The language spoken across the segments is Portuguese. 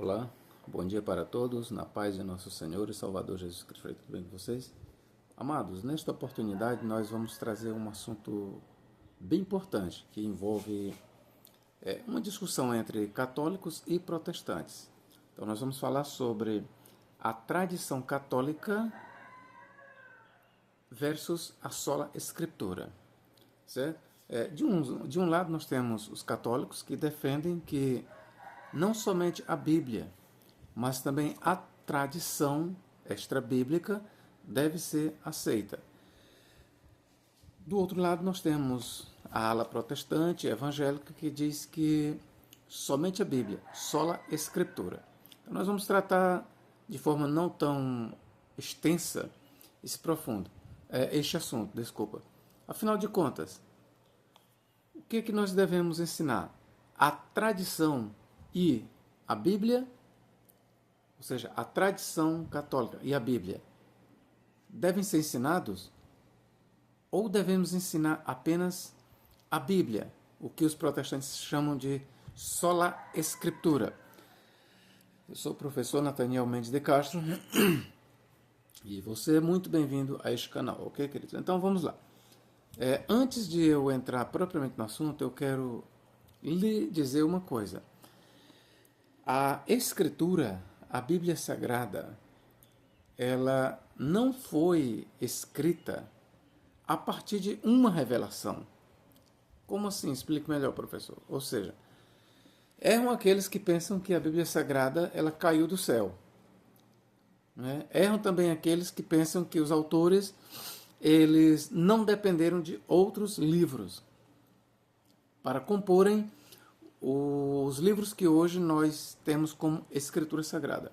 Olá, bom dia para todos, na paz de nosso Senhor e Salvador Jesus Cristo. Tudo bem com vocês? Amados, nesta oportunidade nós vamos trazer um assunto bem importante que envolve uma discussão entre católicos e protestantes. Então nós vamos falar sobre a tradição católica versus a sola escritura, certo? De um lado nós temos os católicos que defendem que não somente a Bíblia, mas também a tradição extra-bíblica deve ser aceita. Do outro lado, nós temos a ala protestante, evangélica, que diz que somente a Bíblia, sola escritura. Então, nós vamos tratar de forma não tão extensa este assunto, desculpa. Afinal de contas, o que é que nós devemos ensinar? A tradição e a Bíblia, ou seja, a tradição católica e a Bíblia, devem ser ensinados? Ou devemos ensinar apenas a Bíblia, o que os protestantes chamam de sola escritura? Eu sou o professor Nathaniel Mendes de Castro e você é muito bem-vindo a este canal, ok, queridos? Então vamos lá. Antes de eu entrar propriamente no assunto, eu quero lhe dizer uma coisa. A Escritura, a Bíblia Sagrada, ela não foi escrita a partir de uma revelação. Como assim? Explique melhor, professor. Ou seja, erram aqueles que pensam que a Bíblia Sagrada ela caiu do céu. Né? Erram também aqueles que pensam que os autores eles não dependeram de outros livros para comporem os livros que hoje nós temos como Escritura Sagrada.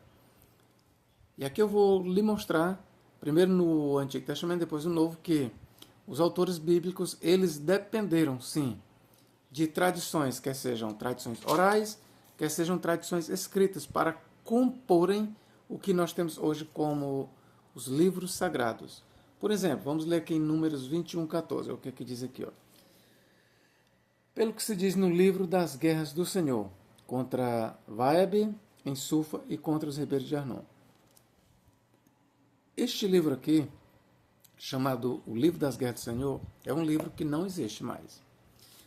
E aqui eu vou lhe mostrar, primeiro no Antigo Testamento, depois no Novo, que os autores bíblicos, eles dependeram, sim, de tradições, quer sejam tradições orais, quer sejam tradições escritas, para comporem o que nós temos hoje como os livros sagrados. Por exemplo, vamos ler aqui em Números 21:14, o que diz aqui, ó. Pelo que se diz no livro das guerras do Senhor, contra Vaeb, em Sufa, e contra os ribeiros de Arnon. Este livro aqui, chamado O Livro das Guerras do Senhor, é um livro que não existe mais.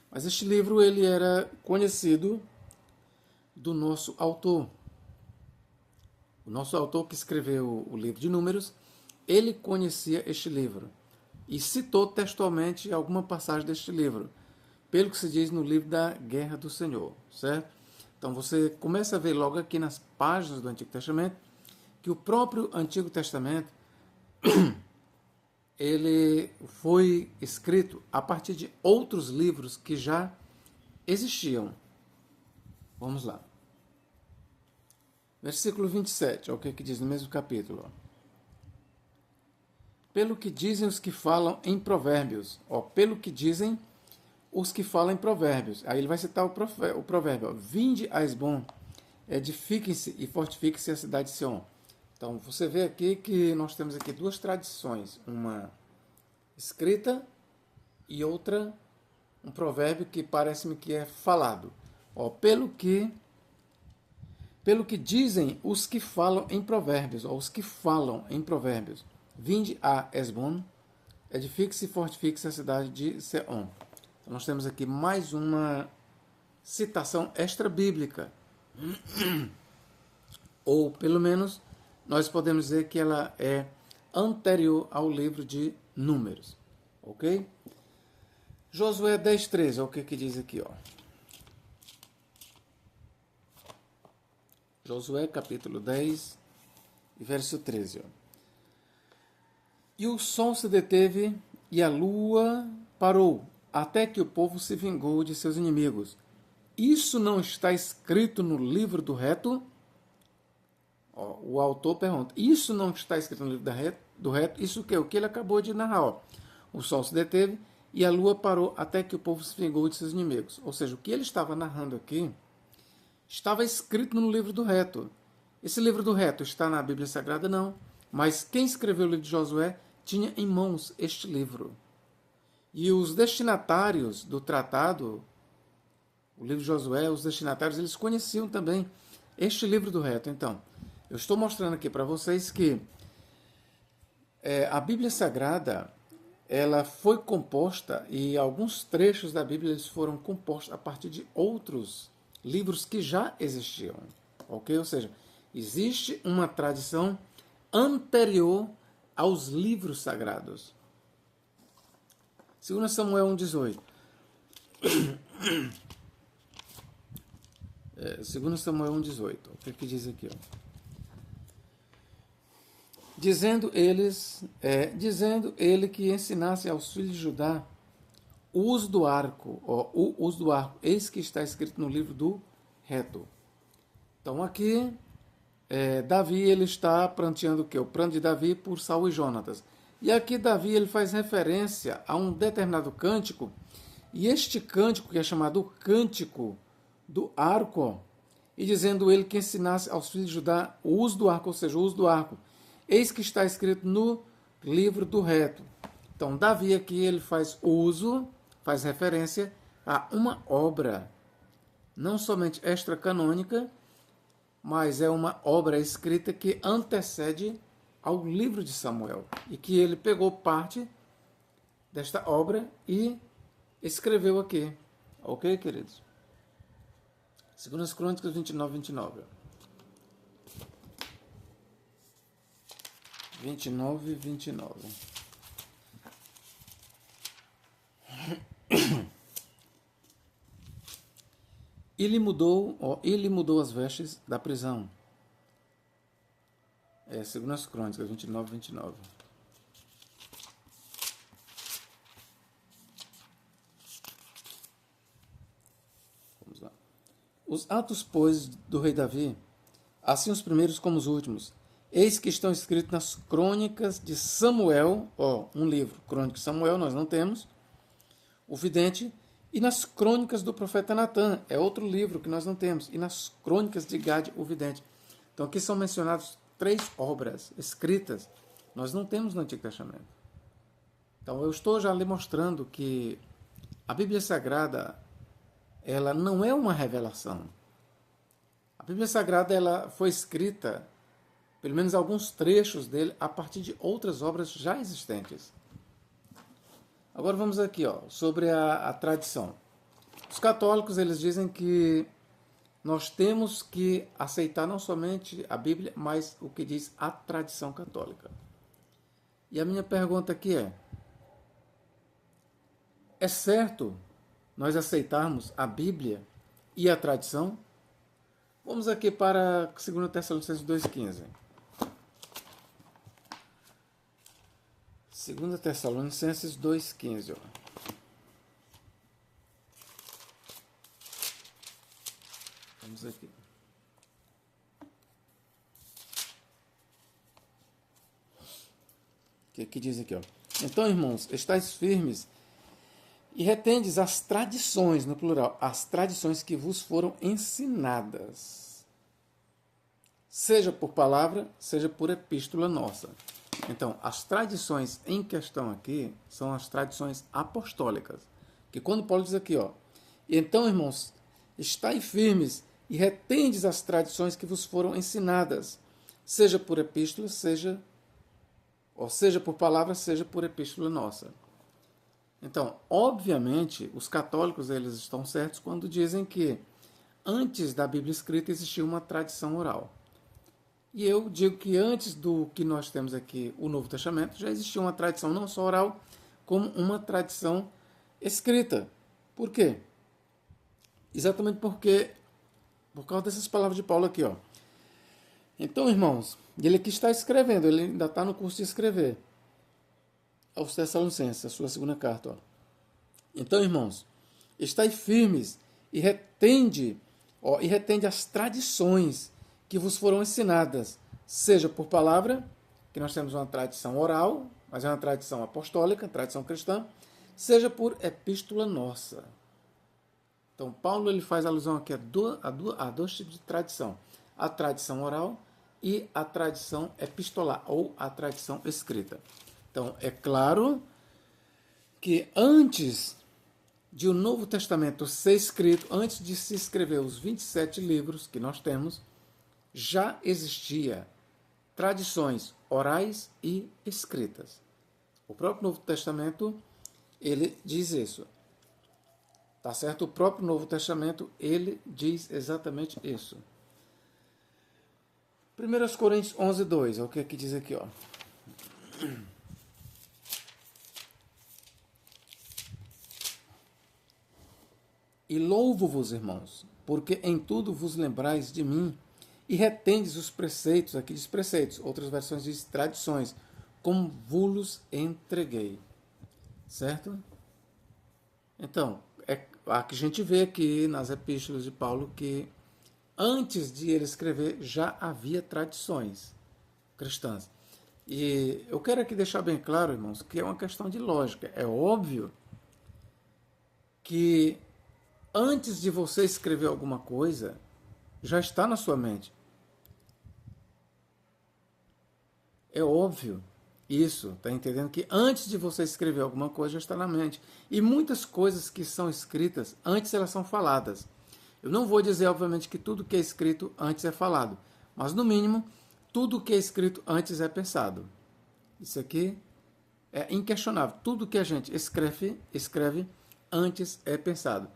Mas este livro ele era conhecido do nosso autor. O nosso autor que escreveu o livro de Números, ele conhecia este livro e citou textualmente alguma passagem deste livro, pelo que se diz no livro da Guerra do Senhor, certo? Então você começa a ver logo aqui nas páginas do Antigo Testamento que o próprio Antigo Testamento ele foi escrito a partir de outros livros que já existiam. Vamos lá. Versículo 27, é o que diz no mesmo capítulo. Pelo que dizem os que falam em provérbios, pelo que dizem os que falam em provérbios. Aí ele vai citar o provérbio. Vinde a Esbom, edifiquem-se e fortifiquem-se a cidade de Sião. Então você vê aqui que nós temos aqui duas tradições. Uma escrita e outra um provérbio que parece-me que é falado. Pelo que dizem os que falam em provérbios, os que falam em provérbios. Vinde a Esbom, edifique-se e fortifique-se a cidade de Sião. Nós temos aqui mais uma citação extra-bíblica. Ou, pelo menos, nós podemos dizer que ela é anterior ao livro de Números. Ok? Josué 10:13, é o que diz aqui, ó. Josué capítulo 10, verso 13. Ó. E o sol se deteve e a lua parou, até que o povo se vingou de seus inimigos. Isso não está escrito no livro do reto? O autor pergunta, isso não está escrito no livro do reto? Isso o que ele acabou de narrar. O sol se deteve e a lua parou até que o povo se vingou de seus inimigos. Ou seja, o que ele estava narrando aqui estava escrito no livro do reto. Esse livro do reto está na Bíblia Sagrada? Não. Mas quem escreveu o livro de Josué tinha em mãos este livro. E os destinatários do tratado, o livro de Josué, os destinatários, eles conheciam também Este livro do reto, então, eu estou mostrando aqui para vocês que a Bíblia Sagrada, ela foi composta, e alguns trechos da Bíblia eles foram compostos a partir de outros livros que já existiam, ok? Ou seja, existe uma tradição anterior aos livros sagrados. 2 Samuel 1,18. 2 Samuel 1,18. O que é que diz aqui? Ó? Dizendo ele que ensinasse aos filhos de Judá o uso do arco, o uso do arco, eis que está escrito no livro do reto. Então aqui, Davi ele está pranteando o quê? O pranto de Davi por Saul e Jonatas. E aqui Davi ele faz referência a um determinado cântico, e este cântico, que é chamado o Cântico do Arco, e dizendo ele que ensinasse aos filhos de Judá o uso do arco, ou seja, o uso do arco, eis que está escrito no livro do reto. Então, Davi aqui ele faz uso, faz referência a uma obra, não somente extracanônica, mas é uma obra escrita que antecede ao livro de Samuel, e que ele pegou parte desta obra e escreveu aqui. Ok, queridos? 2 Crônicas 29, 29. 29, 29. Ele mudou as vestes da prisão. 2 Crônicas 29, 29. Vamos lá. Os atos, pois, do rei Davi, assim os primeiros como os últimos, eis que estão escritos nas crônicas de Samuel, um livro, Crônicas de Samuel, nós não temos, o vidente, e nas crônicas do profeta Natã, é outro livro que nós não temos, e nas crônicas de Gade, o vidente. Então aqui são mencionados 3 obras escritas, nós não temos no Antigo Testamento. Então eu estou já lhe mostrando que a Bíblia Sagrada, ela não é uma revelação. A Bíblia Sagrada ela foi escrita, pelo menos alguns trechos dele, a partir de outras obras já existentes. Agora vamos aqui, sobre a tradição. Os católicos eles dizem que nós temos que aceitar não somente a Bíblia, mas o que diz a tradição católica. E a minha pergunta aqui é certo nós aceitarmos a Bíblia e a tradição? Vamos aqui para 2 Tessalonicenses 2,15. 2 Tessalonicenses 2,15. Vamos aqui. O que diz aqui? Então, irmãos, estáis firmes e retendes as tradições, no plural, as tradições que vos foram ensinadas, seja por palavra, seja por epístola nossa. Então, as tradições em questão aqui são as tradições apostólicas. Que quando Paulo diz aqui, então, irmãos, estai firmes e retendes as tradições que vos foram ensinadas, seja por epístola, seja por palavra, seja por epístola nossa. Então, obviamente, os católicos eles estão certos quando dizem que antes da Bíblia escrita existia uma tradição oral. E eu digo que antes do que nós temos aqui, o Novo Testamento, já existia uma tradição não só oral, como uma tradição escrita. Por quê? Exatamente por causa dessas palavras de Paulo aqui. Então, irmãos, ele aqui está escrevendo, ele ainda está no curso de escrever aos Tessalonicenses, a sua segunda carta. Então, irmãos, estai firmes e retende as tradições que vos foram ensinadas, seja por palavra, que nós temos uma tradição oral, mas é uma tradição apostólica, tradição cristã, seja por epístola nossa. Então, Paulo ele faz alusão aqui a dois tipos de tradição. A tradição oral e a tradição epistolar, ou a tradição escrita. Então, é claro que antes de o Novo Testamento ser escrito, antes de se escrever os 27 livros que nós temos, já existia tradições orais e escritas. O próprio Novo Testamento, ele diz isso. Tá certo? O próprio Novo Testamento, ele diz exatamente isso. 1 Coríntios 11, 2, é o que diz aqui, ó. E louvo-vos, irmãos, porque em tudo vos lembrais de mim e retendes os preceitos, aqui diz preceitos, outras versões diz tradições, como vos entreguei. Certo? Então, a que a gente vê aqui nas epístolas de Paulo que antes de ele escrever já havia tradições cristãs. E eu quero aqui deixar bem claro, irmãos, que é uma questão de lógica. É óbvio que antes de você escrever alguma coisa, já está na sua mente. É óbvio isso, tá entendendo? Que antes de você escrever alguma coisa, já está na mente. E muitas coisas que são escritas, antes elas são faladas. Eu não vou dizer, obviamente, que tudo que é escrito antes é falado, mas, no mínimo, tudo que é escrito antes é pensado. Isso aqui é inquestionável. Tudo que a gente escreve antes é pensado.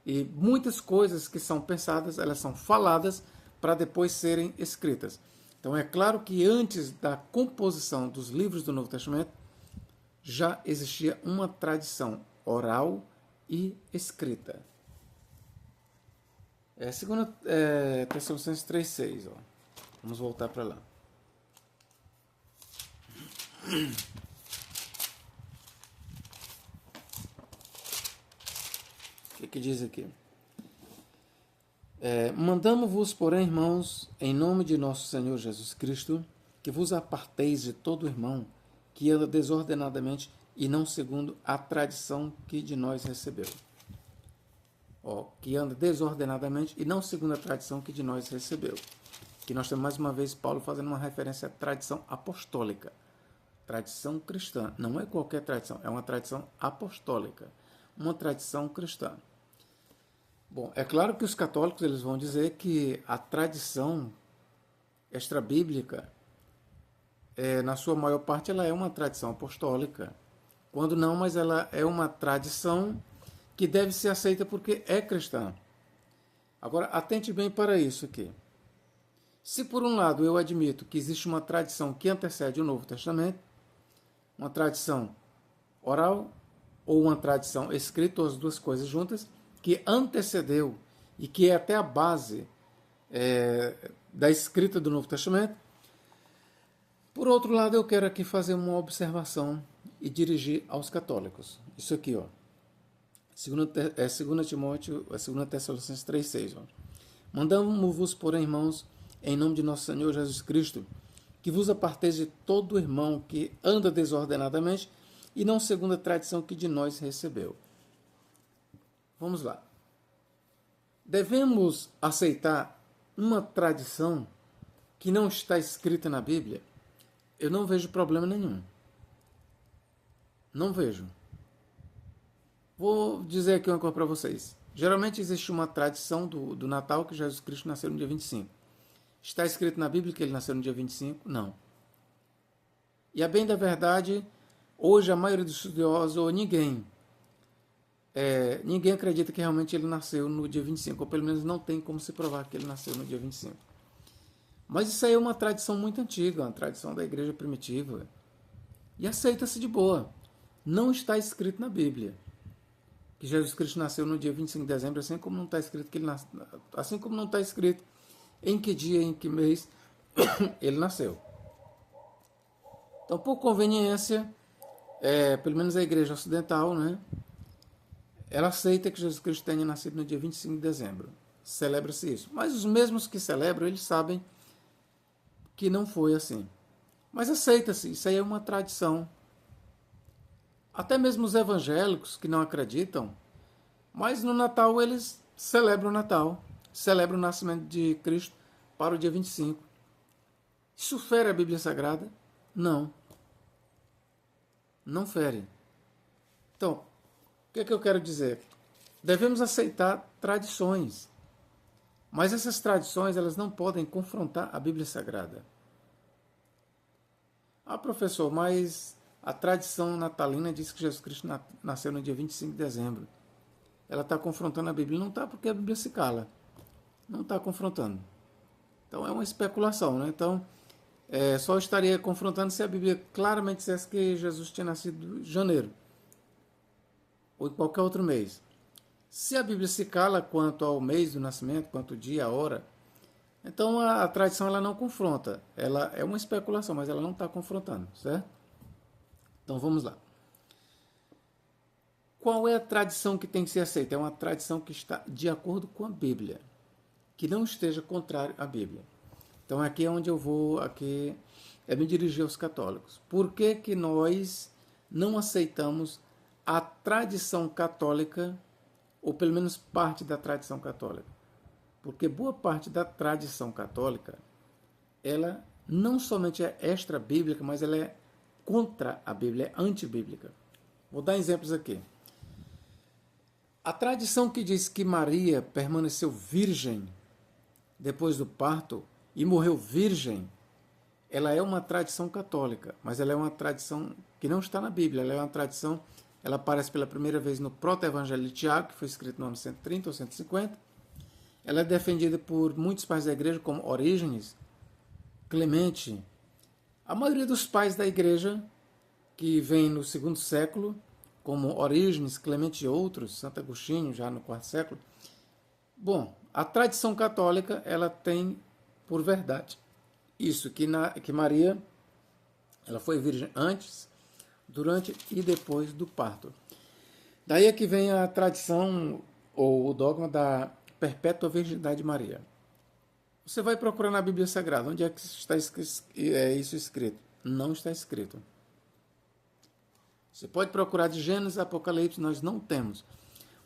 E muitas coisas que são pensadas, elas são faladas para depois serem escritas. Então é claro que antes da composição dos livros do Novo Testamento já existia uma tradição oral e escrita. Segunda Tessalonicenses 3,6. Vamos voltar para lá. O que diz aqui? Mandamo-vos, porém, irmãos, em nome de nosso Senhor Jesus Cristo, que vos aparteis de todo irmão que anda desordenadamente e não segundo a tradição que de nós recebeu. Que anda desordenadamente e não segundo a tradição que de nós recebeu. Que nós temos mais uma vez Paulo fazendo uma referência à tradição apostólica. Tradição cristã. Não é qualquer tradição, é uma tradição apostólica. Uma tradição cristã. Bom, é claro que os católicos eles vão dizer que a tradição extrabíblica, na sua maior parte, ela é uma tradição apostólica. Quando não, mas ela é uma tradição que deve ser aceita porque é cristã. Agora, atente bem para isso aqui. Se por um lado eu admito que existe uma tradição que antecede o Novo Testamento, uma tradição oral ou uma tradição escrita, ou as duas coisas juntas, que antecedeu e que é até a base da escrita do Novo Testamento. Por outro lado, eu quero aqui fazer uma observação e dirigir aos católicos. Isso aqui, ó. 2 Timóteo, 2 Tessalonicenses 3,6. Mandamos-vos, porém, irmãos, em nome de nosso Senhor Jesus Cristo, que vos aparteis de todo irmão que anda desordenadamente e não segundo a tradição que de nós recebeu. Vamos lá. Devemos aceitar uma tradição que não está escrita na Bíblia? Eu não vejo problema nenhum. Não vejo. Vou dizer aqui uma coisa para vocês. Geralmente existe uma tradição do Natal que Jesus Cristo nasceu no dia 25. Está escrito na Bíblia que ele nasceu no dia 25? Não. E a bem da verdade, hoje a maioria dos estudiosos, ou ninguém acredita que realmente ele nasceu no dia 25, ou pelo menos não tem como se provar que ele nasceu no dia 25. Mas isso aí é uma tradição muito antiga, uma tradição da igreja primitiva. E aceita-se de boa. Não está escrito na Bíblia que Jesus Cristo nasceu no dia 25 de dezembro, assim como não está escrito que ele assim como não está escrito em que dia, em que mês ele nasceu. Então, por conveniência, pelo menos a igreja ocidental, né, ela aceita que Jesus Cristo tenha nascido no dia 25 de dezembro. Celebra-se isso. Mas os mesmos que celebram, eles sabem que não foi assim. Mas aceita-se, isso aí é uma tradição. Até mesmo os evangélicos que não acreditam, mas no Natal eles celebram o Natal, celebram o nascimento de Cristo para o dia 25. Isso fere a Bíblia Sagrada? Não. Não fere. Então, o que é que eu quero dizer? Devemos aceitar tradições, Mas essas tradições, elas não podem confrontar a Bíblia Sagrada. Ah, professor, mas a tradição natalina diz que Jesus Cristo nasceu no dia 25 de dezembro. Ela está confrontando a Bíblia. Não está, porque a Bíblia se cala. Não está confrontando. Então é uma especulação, né? Então, só estaria confrontando se a Bíblia claramente dissesse que Jesus tinha nascido em janeiro. Ou em qualquer outro mês. Se a Bíblia se cala quanto ao mês do nascimento, quanto ao dia, a hora, então a tradição ela não confronta. Ela é uma especulação, mas ela não está confrontando, certo? Então vamos lá. Qual é a tradição que tem que ser aceita? É uma tradição que está de acordo com a Bíblia, que não esteja contrário à Bíblia. Então aqui é onde eu vou me dirigir aos católicos. Por que que nós não aceitamos a tradição católica, ou pelo menos parte da tradição católica? Porque boa parte da tradição católica, ela não somente é extra-bíblica, mas ela é contra a Bíblia, é antibíblica. Vou dar exemplos aqui. A tradição que diz que Maria permaneceu virgem depois do parto e morreu virgem, ela é uma tradição católica, mas ela é uma tradição que não está na Bíblia, ela é uma tradição, ela aparece pela primeira vez no Proto-Evangelho de Tiago, que foi escrito no ano 130 ou 150. Ela é defendida por muitos pais da igreja, como Orígenes, Clemente. A maioria dos pais da igreja, que vem no segundo século, como Orígenes, Clemente e outros, Santo Agostinho, já no quarto século. Bom, a tradição católica, ela tem por verdade isso, que Maria ela foi virgem antes, durante e depois do parto. Daí é que vem a tradição, ou o dogma da perpétua virgindade de Maria. Você vai procurar na Bíblia Sagrada, onde é que está isso escrito? Não está escrito. Você pode procurar de Gênesis, Apocalipse, nós não temos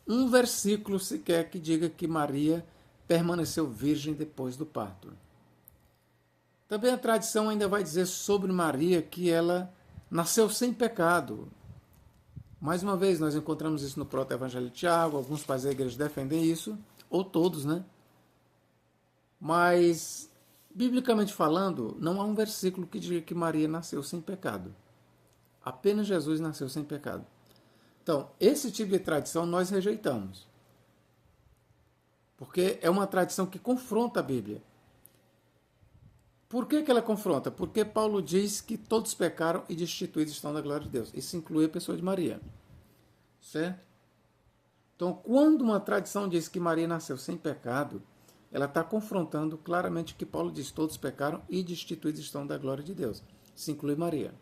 um versículo sequer que diga que Maria permaneceu virgem depois do parto. Também a tradição ainda vai dizer sobre Maria que ela nasceu sem pecado. Mais uma vez, nós encontramos isso no Proto-Evangelho de Tiago, alguns pais da igreja defendem isso, ou todos, né? Mas, biblicamente falando, não há um versículo que diga que Maria nasceu sem pecado. Apenas Jesus nasceu sem pecado. Então, esse tipo de tradição nós rejeitamos. Porque é uma tradição que confronta a Bíblia. Por que ela confronta? Porque Paulo diz que todos pecaram e destituídos estão da glória de Deus. Isso inclui a pessoa de Maria. Certo? Então, quando uma tradição diz que Maria nasceu sem pecado, ela está confrontando claramente o que Paulo diz: todos pecaram e destituídos estão da glória de Deus. Isso inclui Maria.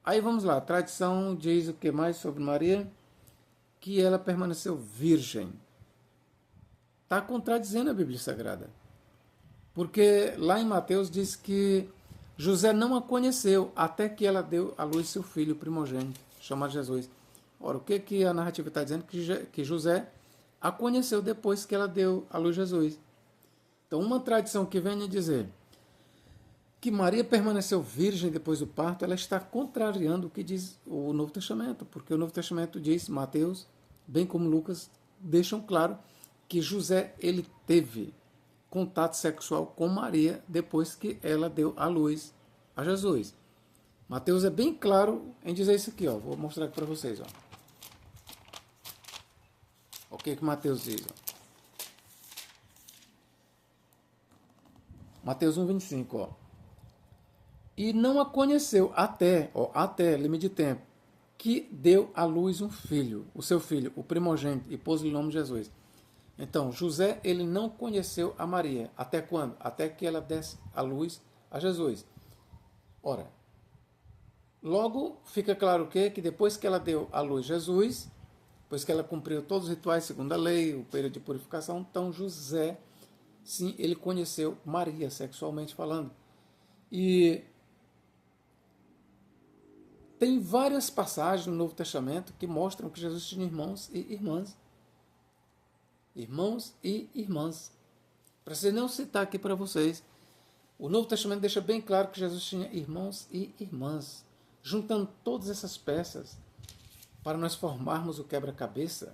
Aí vamos lá, a tradição diz o que mais sobre Maria? Que ela permaneceu virgem. Está contradizendo a Bíblia Sagrada. Porque lá em Mateus diz que José não a conheceu até que ela deu à luz seu filho primogênito, chamado Jesus. Ora, o que a narrativa está dizendo? Que José a conheceu depois que ela deu à luz Jesus. Então, uma tradição que vem a dizer que Maria permaneceu virgem depois do parto, ela está contrariando o que diz o Novo Testamento, porque o Novo Testamento diz, Mateus, bem como Lucas, deixam claro que José ele teve contato sexual com Maria depois que ela deu à luz a Jesus. Mateus é bem claro em dizer isso aqui, ó. Vou mostrar aqui para vocês, ó. O que Mateus diz? Ó. Mateus 1,25, ó. E não a conheceu até, limite de tempo, que deu à luz um filho, o seu filho, o primogênito, e pôs-lhe o nome de Jesus. Então, José, ele não conheceu a Maria. Até quando? Até que ela desse à luz a Jesus. Ora, logo fica claro o quê? Que depois que ela deu à luz Jesus, depois que ela cumpriu todos os rituais segundo a lei, o período de purificação, então José, sim, ele conheceu Maria, sexualmente falando. E tem várias passagens no Novo Testamento que mostram que Jesus tinha irmãos e irmãs. Irmãos e irmãs. Para você não citar aqui para vocês, o Novo Testamento deixa bem claro que Jesus tinha irmãos e irmãs. Juntando todas essas peças para nós formarmos o quebra-cabeça,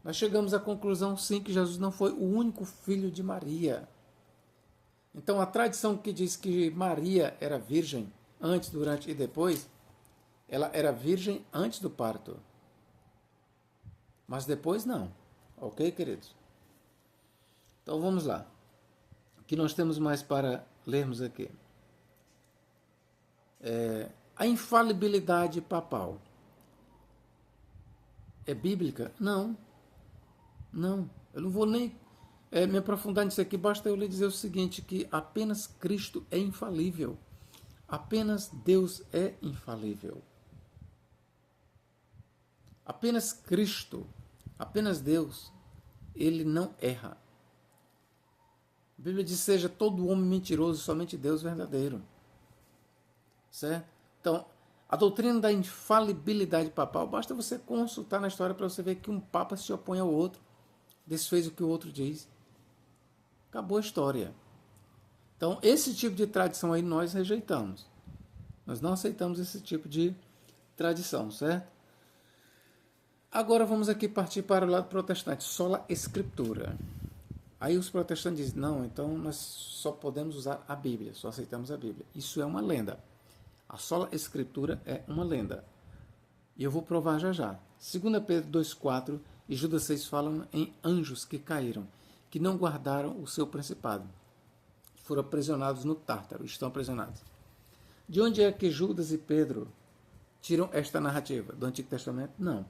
nós chegamos à conclusão, sim, que Jesus não foi o único filho de Maria. Então, a tradição que diz que Maria era virgem antes, durante e depois, ela era virgem antes do parto. Mas depois não. Ok, queridos? Então, vamos lá. O que nós temos mais para lermos aqui? A infalibilidade papal é bíblica? Não. Não. Eu não vou nem me aprofundar nisso aqui. Basta eu lhe dizer o seguinte, que apenas Cristo é infalível. Apenas Deus é infalível. Apenas Cristo, apenas Deus, ele não erra. A Bíblia diz: seja todo homem mentiroso, somente Deus verdadeiro. Certo? Então, a doutrina da infalibilidade papal, basta você consultar na história para você ver que um papa se opõe ao outro, desfez o que o outro diz. Acabou a história. Então, esse tipo de tradição aí nós rejeitamos. Nós não aceitamos esse tipo de tradição, certo? Agora vamos aqui partir para o lado protestante. Sola Escritura. Aí os protestantes dizem: não, então nós só podemos usar a Bíblia, só aceitamos a Bíblia. Isso é uma lenda. A sola Escritura é uma lenda. E eu vou provar já já. 2 Pedro 2,4 e Judas 6 falam em anjos que caíram, que não guardaram o seu principado. Foram aprisionados no Tártaro, estão aprisionados. De onde é que Judas e Pedro tiram esta narrativa? Do Antigo Testamento? Não.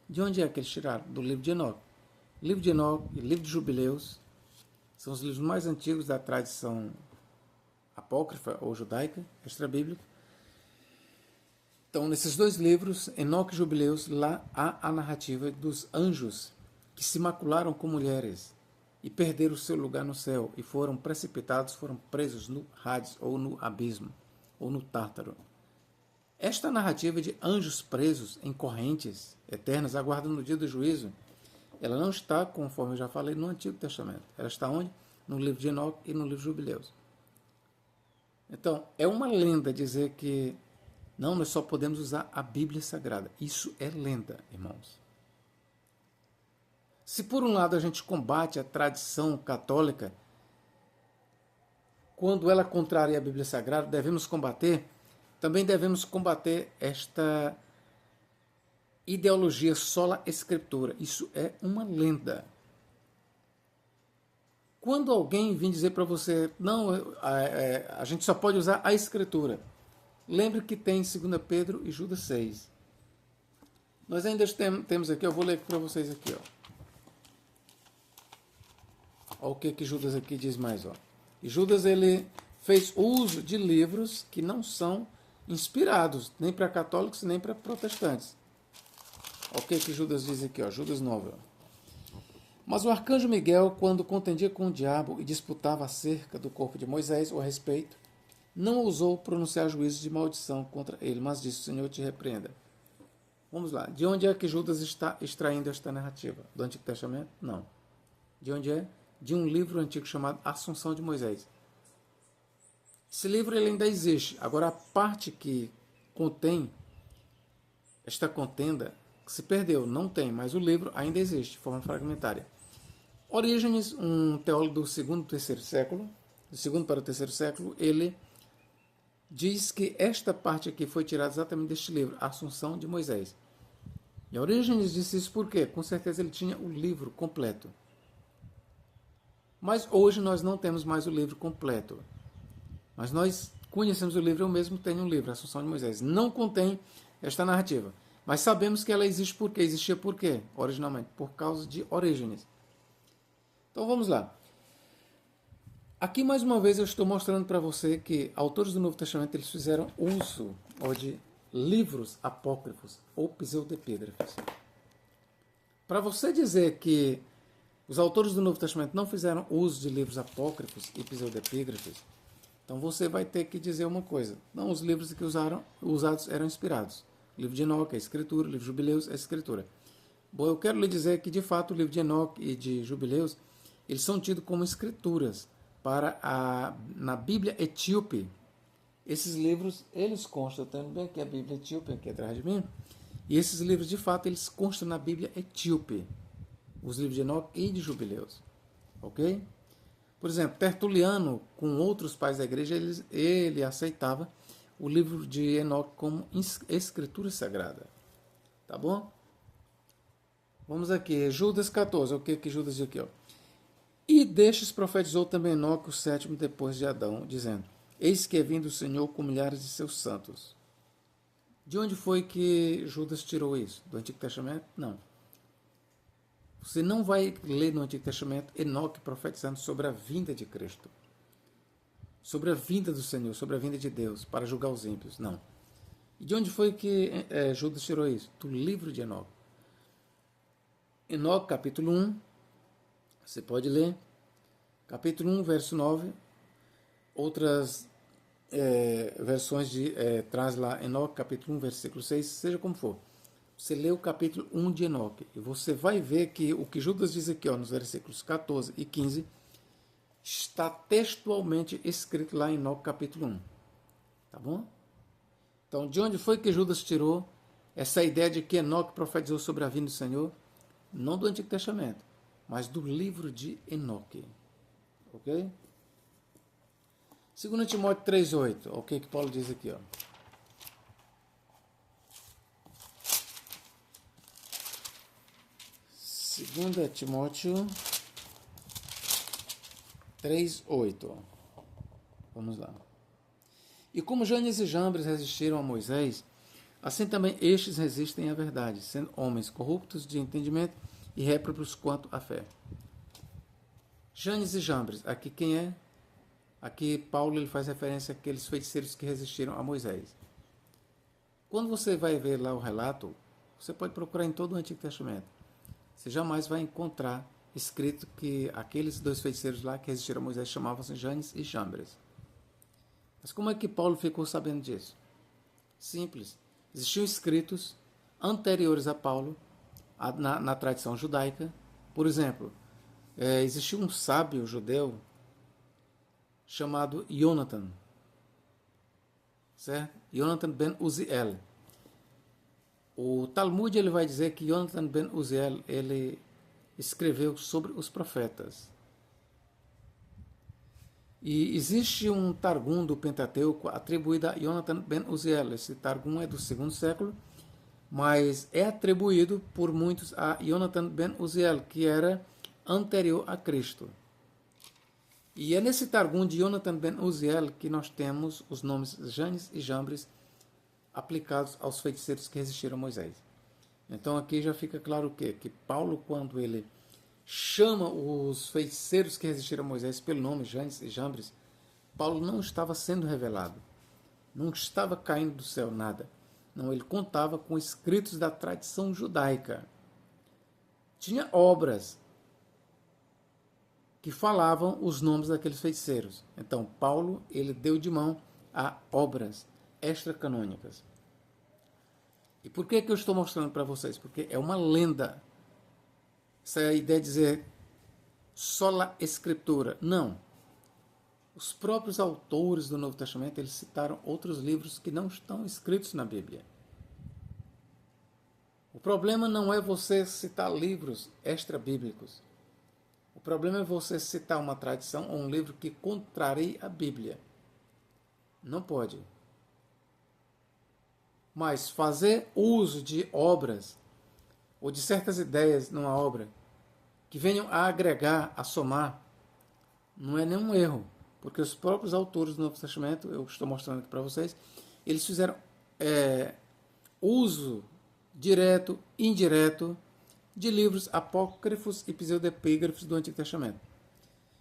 De onde é que eles tiraram? Do livro de Enoque. Livro de Enoque e livro de Jubileus são os livros mais antigos da tradição apócrifa ou judaica, extra-bíblica. Então, nesses dois livros, Enoque e Jubileus, lá há a narrativa dos anjos que se macularam com mulheres e perderam o seu lugar no céu e foram precipitados, foram presos no Hades ou no abismo ou no Tártaro. Esta narrativa de anjos presos em correntes eternas, aguardando o dia do juízo, ela não está, conforme eu já falei, no Antigo Testamento. Ela está onde? No livro de Enoque e no livro de Jubileus. Então, é uma lenda dizer que não, nós só podemos usar a Bíblia Sagrada. Isso é lenda, irmãos. Se por um lado a gente combate a tradição católica, quando ela contraria a Bíblia Sagrada, devemos combater, também devemos combater esta ideologia sola escritura. Isso é uma lenda. Quando alguém vir dizer para você, não, a gente só pode usar a escritura, lembre que tem 2 Pedro e Judas 6. Nós ainda temos aqui, eu vou ler para vocês aqui, ó. Olha o que Judas aqui diz mais, ó. E Judas, ele fez uso de livros que não são inspirados, nem para católicos, nem para protestantes. Olha o que Judas diz aqui, ó, Judas 9. Ó. Mas o arcanjo Miguel, quando contendia com o diabo e disputava acerca do corpo de Moisés, ou a respeito, não ousou pronunciar juízo de maldição contra ele, mas disse: o Senhor te repreenda. Vamos lá. De onde é que Judas está extraindo esta narrativa? Do Antigo Testamento? Não. De onde é? De um livro antigo chamado Assunção de Moisés. Esse livro ele ainda existe. Agora, a parte que contém esta contenda se perdeu, não tem, mas o livro ainda existe, de forma fragmentária. Orígenes, um teólogo do segundo e terceiro século, do segundo para o terceiro século, ele diz que esta parte aqui foi tirada exatamente deste livro, Assunção de Moisés. E Orígenes disse isso porque, com certeza, ele tinha o livro completo. Mas hoje nós não temos mais o livro completo. Mas nós conhecemos o livro, eu mesmo tenho um livro, Assunção de Moisés. Não contém esta narrativa. Mas sabemos que ela existe por quê? Existia por quê, originalmente? Por causa de Orígenes. Então vamos lá. Aqui mais uma vez eu estou mostrando para você que autores do Novo Testamento eles fizeram uso de livros apócrifos ou pseudepígrafos. Para você dizer que os autores do Novo Testamento não fizeram uso de livros apócrifos e pseudepígrafos, então você vai ter que dizer uma coisa. Não, os livros que usados eram inspirados. O livro de Enoque é escritura, o livro de Jubileus é escritura. Bom, eu quero lhe dizer que, de fato, o livro de Enoque e de Jubileus, eles são tidos como escrituras na Bíblia Etíope. Esses livros, eles constam, também que a Bíblia Etíope aqui atrás de mim, e esses livros, de fato, eles constam na Bíblia Etíope. os livros de Enoque e de Jubileus. Ok? Por exemplo, Tertuliano, com outros pais da igreja, ele aceitava o livro de Enoque como escritura sagrada. Tá bom? Vamos aqui, Judas 14. O que Judas diz aqui? Ó? E destes profetizou também Enoque, o sétimo depois de Adão, dizendo: Eis que é vindo o Senhor com milhares de seus santos. De onde foi que Judas tirou isso? Do Antigo Testamento? Não. Você não vai ler no Antigo Testamento Enoque profetizando sobre a vinda de Cristo, sobre a vinda do Senhor, sobre a vinda de Deus para julgar os ímpios. Não. E de onde foi que Judas tirou isso? Do livro de Enoque. Enoque, capítulo 1, você pode ler. Capítulo 1, verso 9. Outras versões traz lá Enoque, capítulo 1, versículo 6, seja como for. Você lê o capítulo 1 de Enoque e você vai ver que o que Judas diz aqui, ó, nos versículos 14 e 15, está textualmente escrito lá em Enoque, capítulo 1. Tá bom? Então, de onde foi que Judas tirou essa ideia de que Enoque profetizou sobre a vinda do Senhor? Não do Antigo Testamento, mas do livro de Enoque. Ok? 2 Timóteo 3,8. O que Paulo diz aqui? Ó. 2 Timóteo 3,8. Vamos lá. E como Janes e Jambres resistiram a Moisés, assim também estes resistem à verdade, sendo homens corruptos de entendimento e réprobos quanto à fé. Janes e Jambres, aqui quem é? Aqui Paulo ele faz referência àqueles feiticeiros que resistiram a Moisés. Quando você vai ver lá o relato, você pode procurar em todo o Antigo Testamento. Você jamais vai encontrar escrito que aqueles dois feiticeiros lá que resistiram a Moisés chamavam-se Janes e Jambres. Mas como é que Paulo ficou sabendo disso? Simples. Existiam escritos anteriores a Paulo, na tradição judaica. Por exemplo, existia um sábio judeu chamado Jonathan, certo? Jonathan ben Uziel. O Talmud ele vai dizer que Jonathan ben Uziel ele escreveu sobre os profetas. E existe um Targum do Pentateuco atribuído a Jonathan ben Uziel. Esse Targum é do 2º século, mas é atribuído por muitos a Jonathan ben Uziel, que era anterior a Cristo. E é nesse Targum de Jonathan ben Uziel que nós temos os nomes Janes e Jambres aplicados aos feiticeiros que resistiram a Moisés. Então aqui já fica claro o quê? Que Paulo, quando ele chama os feiticeiros que resistiram a Moisés pelo nome Janes e Jambres, Paulo não estava sendo revelado, não estava caindo do céu nada. Não, ele contava com escritos da tradição judaica. Tinha obras que falavam os nomes daqueles feiticeiros. Então, Paulo ele deu de mão a obras extracanônicas. E por que eu estou mostrando para vocês? Porque é uma lenda. Essa é a ideia de dizer sola escritura. Não. Os próprios autores do Novo Testamento eles citaram outros livros que não estão escritos na Bíblia. O problema não é você citar livros extra-bíblicos. O problema é você citar uma tradição ou um livro que contrarie a Bíblia. Não pode. Mas fazer uso de obras ou de certas ideias numa obra que venham a agregar, a somar, não é nenhum erro. Porque os próprios autores do Novo Testamento, eu estou mostrando aqui para vocês, eles fizeram uso direto, indireto, de livros apócrifos e pseudepígrafos do Antigo Testamento.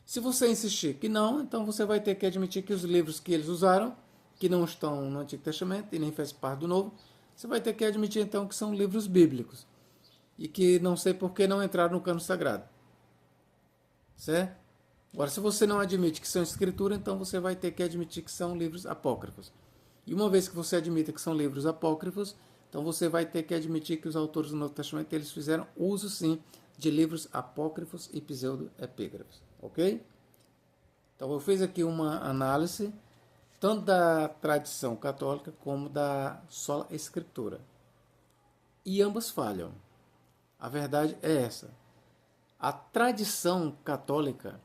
Se você insistir que não, então você vai ter que admitir que os livros que eles usaram, que não estão no Antigo Testamento e nem faz parte do Novo, você vai ter que admitir então que são livros bíblicos e que não sei por que não entraram no cano sagrado. Certo? Agora, se você não admite que são escritura, então você vai ter que admitir que são livros apócrifos. E uma vez que você admita que são livros apócrifos, então você vai ter que admitir que os autores do Novo Testamento eles fizeram uso sim de livros apócrifos e pseudoepígrafos, ok? Então eu fiz aqui uma análise tanto da tradição católica como da sola escritura. E ambas falham. A verdade é essa. A tradição católica,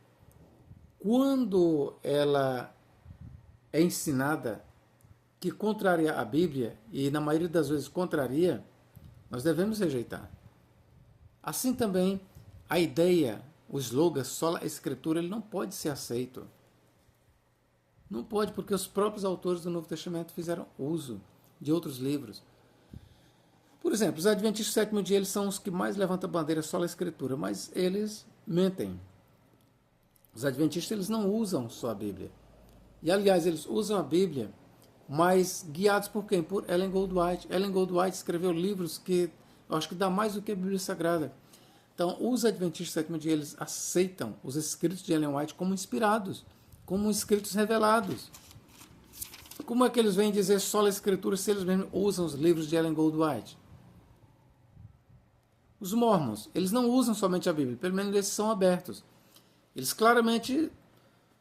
quando ela é ensinada que contraria a Bíblia, e na maioria das vezes contraria, nós devemos rejeitar. Assim também, a ideia, o slogan sola escritura, ele não pode ser aceito. Não pode, porque os próprios autores do Novo Testamento fizeram uso de outros livros. Por exemplo, os Adventistas do Sétimo Dia, eles são os que mais levantam a bandeira sola escritura, mas eles mentem. Os Adventistas, eles não usam só a Bíblia. E, aliás, eles usam a Bíblia, mas guiados por quem? Por Ellen Goldwhite. Ellen Goldwhite escreveu livros que eu acho que dá mais do que a Bíblia Sagrada. Então, os Adventistas do Sétimo Dia, eles aceitam os escritos de Ellen White como inspirados, como escritos revelados. Como é que eles vêm dizer só a Escritura se eles mesmos usam os livros de Ellen Goldwhite? Os mormons, eles não usam somente a Bíblia, pelo menos eles são abertos. Eles claramente,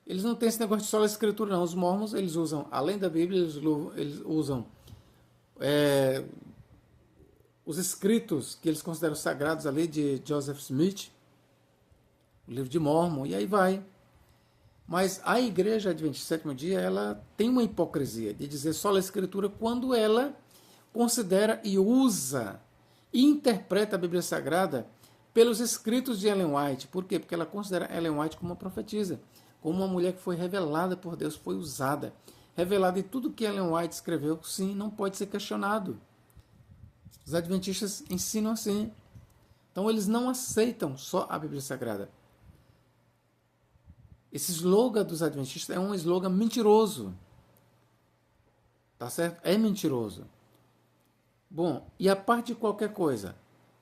eles não têm esse negócio de só a Escritura, não. Os mormons, eles usam, além da Bíblia, eles usam os escritos que eles consideram sagrados ali de Joseph Smith, o livro de Mormon, e aí vai. Mas a Igreja Adventista do Sétimo Dia, ela tem uma hipocrisia de dizer só a Escritura quando ela considera e usa e interpreta a Bíblia Sagrada pelos escritos de Ellen White. Por quê? Porque ela considera Ellen White como uma profetisa, como uma mulher que foi revelada por Deus, foi usada, revelada, e tudo que Ellen White escreveu, sim, não pode ser questionado. Os Adventistas ensinam assim. Então eles não aceitam só a Bíblia Sagrada. Esse slogan dos Adventistas é um slogan mentiroso. Tá certo? É mentiroso. Bom, e a parte de qualquer coisa,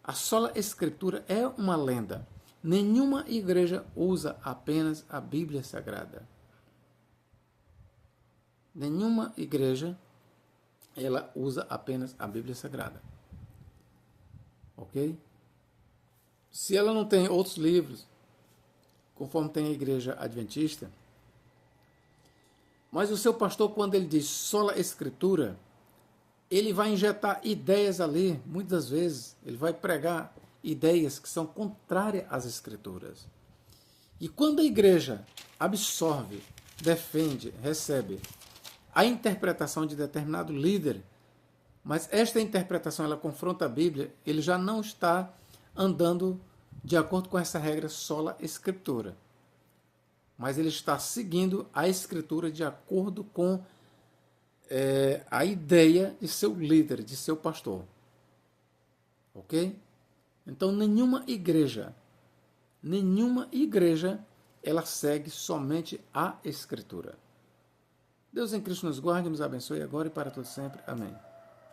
a sola Escritura é uma lenda. Nenhuma igreja usa apenas a Bíblia Sagrada. Nenhuma igreja, ela usa apenas a Bíblia Sagrada. Ok? Se ela não tem outros livros, conforme tem a igreja adventista, mas o seu pastor, quando ele diz sola Escritura, ele vai injetar ideias ali, muitas vezes, ele vai pregar ideias que são contrárias às Escrituras. E quando a igreja absorve, defende, recebe a interpretação de determinado líder, mas esta interpretação ela confronta a Bíblia, ele já não está andando de acordo com essa regra sola Escritura, mas ele está seguindo a Escritura de acordo com a ideia de seu líder, de seu pastor. Ok? Então nenhuma igreja, ela segue somente a Escritura. Deus em Cristo nos guarde, nos abençoe agora e para todo sempre. Amém.